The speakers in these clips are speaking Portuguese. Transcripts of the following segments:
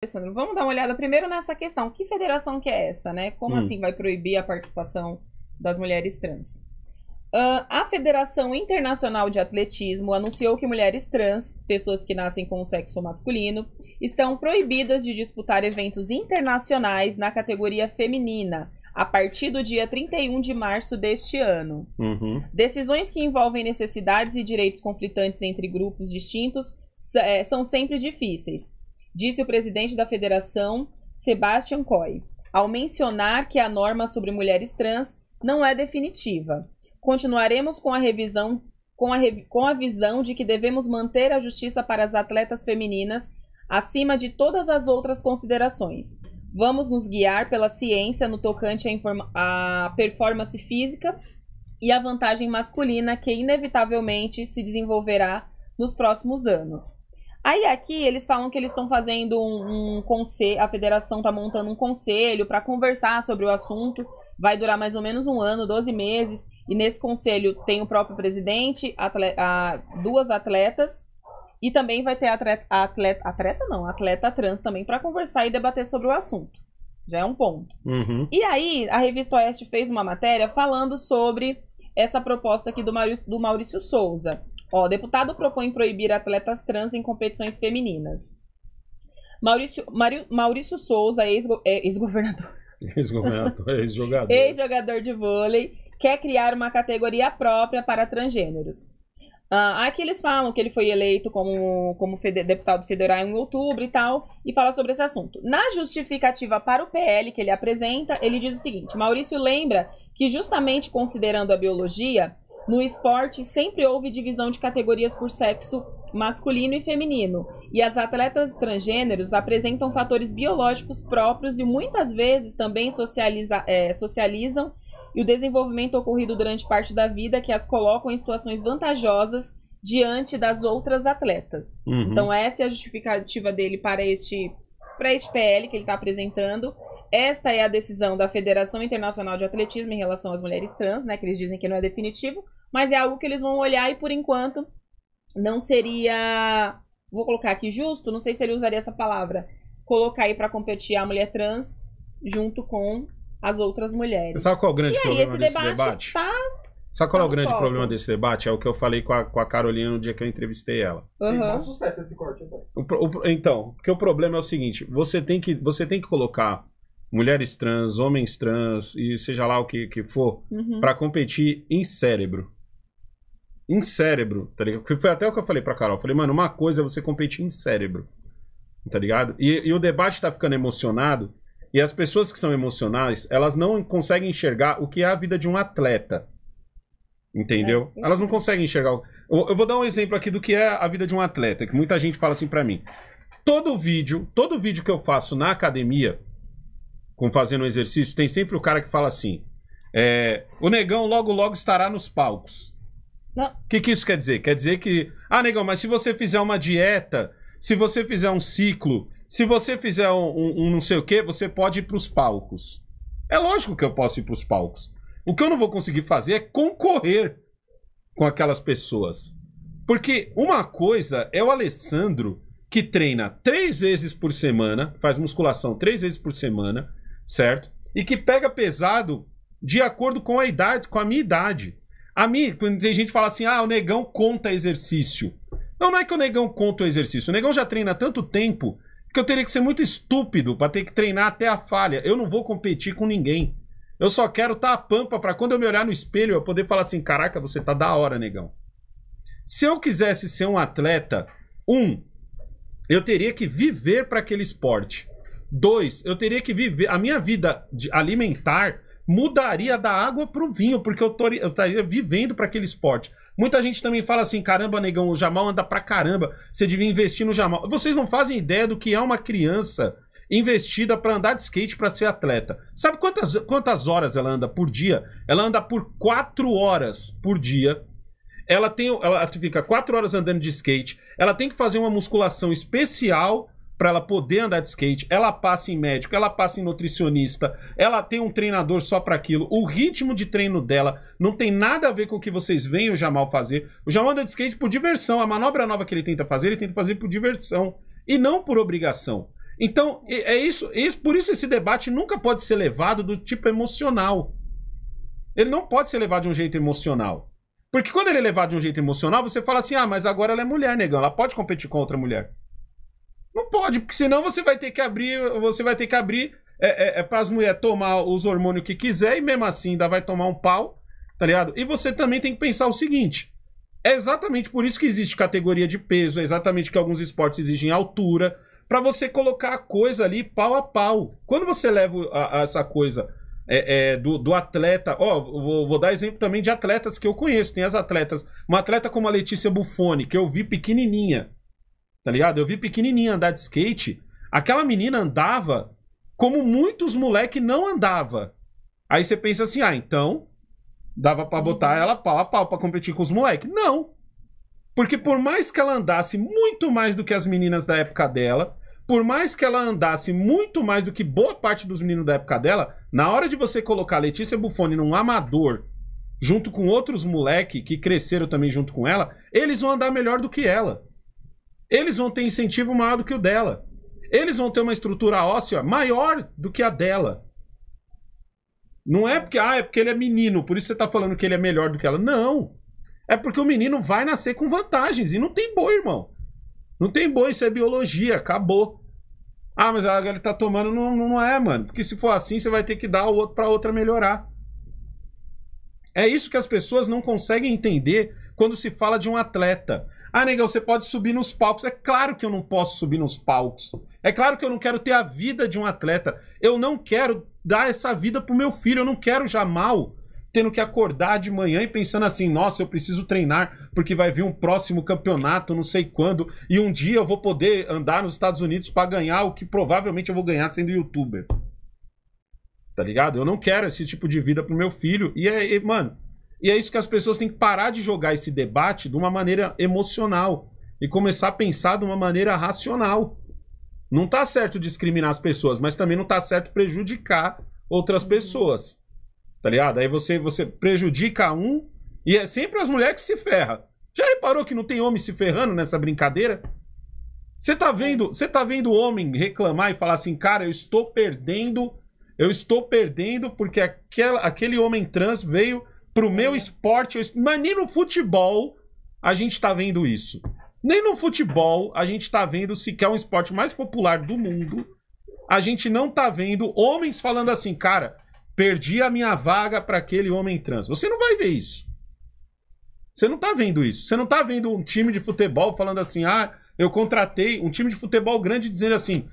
Alessandro, vamos dar uma olhada primeiro nessa questão. Que federação que é essa, né? Como assim vai proibir a participação das mulheres trans? A Federação Internacional de Atletismo anunciou que mulheres trans, pessoas que nascem com o sexo masculino, estão proibidas de disputar eventos internacionais na categoria feminina, a partir do dia 31 de março deste ano. Decisões que envolvem necessidades e direitos conflitantes entre grupos distintos são sempre difíceis, disse o presidente da federação, Sebastian Coy, ao mencionar que a norma sobre mulheres trans não é definitiva. Continuaremos com a revisão, com a visão de que devemos manter a justiça para as atletas femininas acima de todas as outras considerações. Vamos nos guiar pela ciência no tocante à performance física e à vantagem masculina que inevitavelmente se desenvolverá nos próximos anos. Aí aqui eles falam que eles estão fazendo um conselho, a federação está montando um conselho para conversar sobre o assunto. Vai durar mais ou menos um ano, 12 meses. E nesse conselho tem o próprio presidente, duas atletas. E também vai ter atleta trans também para conversar e debater sobre o assunto. Já é um ponto. E aí, a Revista Oeste fez uma matéria falando sobre essa proposta aqui do Maurício Souza. Ó, deputado propõe proibir atletas trans em competições femininas. Maurício Souza, ex-governador. Ex-jogador de vôlei, quer criar uma categoria própria para transgêneros. Aqui eles falam que ele foi eleito como deputado federal em outubro e tal, e fala sobre esse assunto. Na justificativa para o PL que ele apresenta, ele diz o seguinte: Maurício lembra que, justamente considerando a biologia, no esporte sempre houve divisão de categorias por sexo masculino e feminino, e as atletas transgêneros apresentam fatores biológicos próprios e muitas vezes também socializam e o desenvolvimento ocorrido durante parte da vida que as colocam em situações vantajosas diante das outras atletas. Então essa é a justificativa dele para este PL que ele está apresentando. Esta é a decisão da Federação Internacional de Atletismo em relação às mulheres trans, né, que eles dizem que não é definitivo, mas é algo que eles vão olhar e, por enquanto, não seria... Vou colocar aqui justo, não sei se ele usaria essa palavra, colocar aí para competir a mulher trans junto com as outras mulheres. Sabe qual é o grande problema desse debate? Sabe qual é o grande problema desse debate? É o que eu falei com a Carolina no dia que eu entrevistei ela. Fez bom sucesso esse corte. Então, porque o problema é o seguinte, você tem que colocar mulheres trans, homens trans, e seja lá o que for, para competir em cérebro. Em cérebro, tá ligado? Foi até o que eu falei pra Carol. Eu falei, mano, uma coisa é você competir em cérebro, tá ligado? E o debate tá ficando emocionado, e as pessoas que são emocionais, elas não conseguem enxergar o que é a vida de um atleta. Entendeu? Elas não conseguem enxergar. Eu vou dar um exemplo aqui do que é a vida de um atleta, que muita gente fala assim pra mim. Todo vídeo que eu faço na academia, com fazendo um exercício, tem sempre o cara que fala assim, o negão logo logo estará nos palcos. O que isso quer dizer? Quer dizer que, negão, mas se você fizer uma dieta, se você fizer um ciclo, se você fizer um não sei o que, você pode ir pros palcos. É lógico que eu posso ir pros palcos. O que eu não vou conseguir fazer é concorrer com aquelas pessoas. Porque uma coisa é o Alessandro, que treina 3 vezes por semana, faz musculação 3 vezes por semana, certo? E que pega pesado de acordo com a idade, com a minha idade. Quando tem gente que fala assim, o negão conta exercício. Não é que o negão conta o exercício. O negão já treina há tanto tempo que eu teria que ser muito estúpido para ter que treinar até a falha. Eu não vou competir com ninguém. Eu só quero estar a pampa para quando eu me olhar no espelho eu poder falar assim, caraca, você tá da hora, negão. Se eu quisesse ser um atleta, eu teria que viver para aquele esporte. 2, eu teria que viver... A minha vida alimentar mudaria da água pro vinho, porque eu estaria vivendo para aquele esporte. Muita gente também fala assim, caramba, negão, o Jamal anda pra caramba, você devia investir no Jamal. Vocês não fazem ideia do que é uma criança investida para andar de skate para ser atleta. Sabe quantas horas ela anda por dia? Ela anda por 4 horas por dia. Ela fica 4 horas andando de skate. Ela tem que fazer uma musculação especial para ela poder andar de skate. Ela passa em médico, ela passa em nutricionista, ela tem um treinador só para aquilo. O ritmo de treino dela não tem nada a ver com o que vocês veem o Jamal fazer. O Jamal anda de skate por diversão. A manobra nova que ele tenta fazer por diversão e não por obrigação. Então, é isso, por isso esse debate nunca pode ser levado do tipo emocional. Ele não pode ser levado de um jeito emocional. Porque quando ele é levado de um jeito emocional, você fala assim, mas agora ela é mulher, negão, ela pode competir com outra mulher. Não pode, porque senão você vai ter que abrir para as mulheres tomar os hormônios que quiser e mesmo assim ainda vai tomar um pau, tá ligado? E você também tem que pensar o seguinte, é exatamente por isso que existe categoria de peso, é exatamente que alguns esportes exigem altura, para você colocar a coisa ali pau a pau. Quando você leva essa coisa do atleta, vou dar exemplo também de atletas que eu conheço, tem as atletas, uma atleta como a Letícia Buffoni, que eu vi pequenininha, tá ligado? Eu vi pequenininha andar de skate, aquela menina andava como muitos moleque não andava. Aí você pensa assim, então dava pra botar ela pau a pau pra competir com os moleque. Não. Porque por mais que ela andasse muito mais do que as meninas da época dela, por mais que ela andasse muito mais do que boa parte dos meninos da época dela, na hora de você colocar a Letícia Buffoni num amador, junto com outros moleque que cresceram também junto com ela, eles vão andar melhor do que ela. Eles vão ter incentivo maior do que o dela. Eles vão ter uma estrutura óssea maior do que a dela. Não é porque, é porque ele é menino, por isso você tá falando que ele é melhor do que ela. Não. É porque o menino vai nascer com vantagens. E não tem boi, irmão. Não tem boi, isso é biologia, acabou. Mas ele tá tomando, não é, mano. Porque se for assim, você vai ter que dar o outro pra outra melhorar. É isso que as pessoas não conseguem entender quando se fala de um atleta. Negão, você pode subir nos palcos. É claro que eu não posso subir nos palcos. É claro que eu não quero ter a vida de um atleta. Eu não quero dar essa vida pro meu filho. Eu não quero Jamal tendo que acordar de manhã e pensando assim, nossa, eu preciso treinar porque vai vir um próximo campeonato, não sei quando, e um dia eu vou poder andar nos Estados Unidos pra ganhar o que provavelmente eu vou ganhar sendo youtuber. Tá ligado? Eu não quero esse tipo de vida pro meu filho. Mano, e é isso que as pessoas têm que parar de jogar esse debate de uma maneira emocional e começar a pensar de uma maneira racional. Não tá certo discriminar as pessoas, mas também não tá certo prejudicar outras pessoas. Tá ligado? Aí você prejudica um e é sempre as mulheres que se ferram. Já reparou que não tem homem se ferrando nessa brincadeira? Você tá vendo o homem reclamar e falar assim, cara, eu estou perdendo porque aquele homem trans veio pro meu esporte, mas nem no futebol a gente tá vendo isso. Nem no futebol a gente tá vendo, se quer um esporte mais popular do mundo, a gente não tá vendo homens falando assim, cara, perdi a minha vaga para aquele homem trans. Você não vai ver isso. Você não tá vendo isso. Você não tá vendo um time de futebol falando assim, eu contratei um time de futebol grande dizendo assim,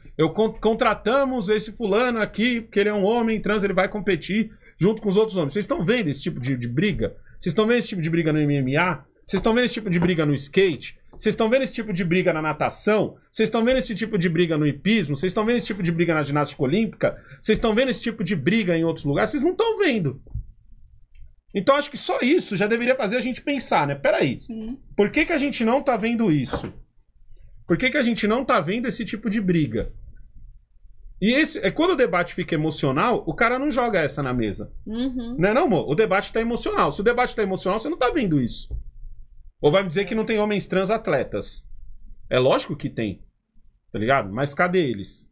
contratamos esse fulano aqui, porque ele é um homem trans, ele vai competir junto com os outros homens. Vocês estão vendo esse tipo de briga? Vocês estão vendo esse tipo de briga no MMA? Vocês estão vendo esse tipo de briga no skate? Vocês estão vendo esse tipo de briga na natação? Vocês estão vendo esse tipo de briga no hipismo? Vocês estão vendo esse tipo de briga na ginástica olímpica? Vocês estão vendo esse tipo de briga em outros lugares? Vocês não estão vendo. Então acho que só isso já deveria fazer a gente pensar, né? Peraí, por que a gente não tá vendo isso? Por que a gente não tá vendo esse tipo de briga? E quando o debate fica emocional, o cara não joga essa na mesa. Não é não, amor? O debate tá emocional. Se o debate tá emocional, você não tá vendo isso. Ou vai me dizer que não tem homens trans atletas. É lógico que tem. Tá ligado? Mas cadê eles?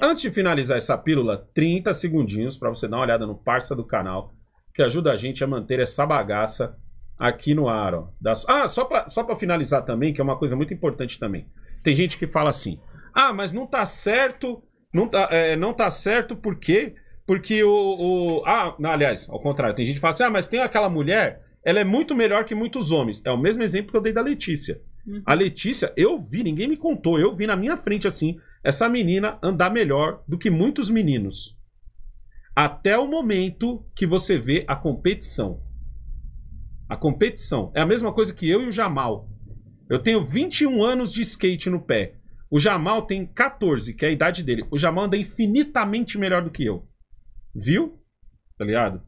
Antes de finalizar essa pílula, 30 segundinhos pra você dar uma olhada no parça do canal, que ajuda a gente a manter essa bagaça aqui no ar, ó. Só pra finalizar também, que é uma coisa muito importante também. Tem gente que fala assim, mas não tá certo, não tá certo por quê? Porque aliás, ao contrário, tem gente que fala assim, mas tem aquela mulher, ela é muito melhor que muitos homens. É o mesmo exemplo que eu dei da Letícia. A Letícia, eu vi, ninguém me contou, eu vi na minha frente assim, essa menina andar melhor do que muitos meninos. Até o momento que você vê a competição. A competição. É a mesma coisa que eu e o Jamal. Eu tenho 21 anos de skate no pé. O Jamal tem 14, que é a idade dele. O Jamal anda infinitamente melhor do que eu. Viu? Tá ligado?